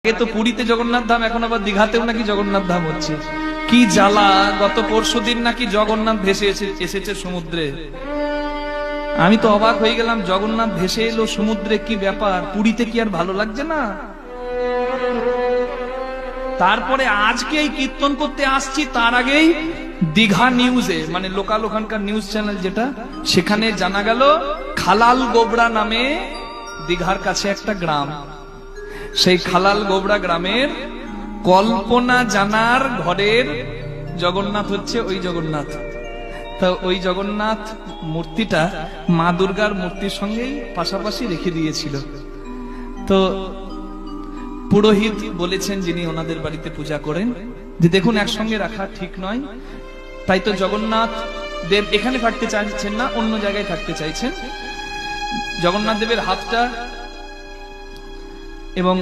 আগে তো পুরীতে জগন্নাথ ধাম, এখন আবার দীঘাতেও নাকি জগন্নাথ ধাম হচ্ছে। কি জ্বালা! গত পরশুদিন নাকি জগন্নাথ ভেসে এসেছে সমুদ্রে। আমি তো অবাক হয়ে গেলাম, জগন্নাথ ভেসে এলো সমুদ্রে, কি ব্যাপার? পুরীতে কি আর ভালো লাগছে না? তারপরে আজকে এই কীর্তন করতে আসছি, তার আগেই দীঘা নিউজে, মানে লোকাল ওখানকার নিউজ চ্যানেল যেটা, সেখানে জানা গেল খালাল গোবরা নামে দীঘার কাছে একটা গ্রাম, সেই খালাল গোবরা গ্রামের কল্পনা জানার ঘরের জগন্নাথ হচ্ছে ওই জগন্নাথ। তো ওই জগন্নাথ মূর্তিটা মা দুর্গার মূর্তির সঙ্গেই পাশাপাশি রেখে দিয়েছিল। তো পুরোহিত বলেছেন, যিনি ওনাদের বাড়িতে পূজা করেন, যে দেখুন একসঙ্গে রাখা ঠিক নয়। তাই তো জগন্নাথ দেব এখানে থাকতে চাইছেন না, অন্য জায়গায় থাকতে চাইছেন। জগন্নাথ দেবের হাতটা এবং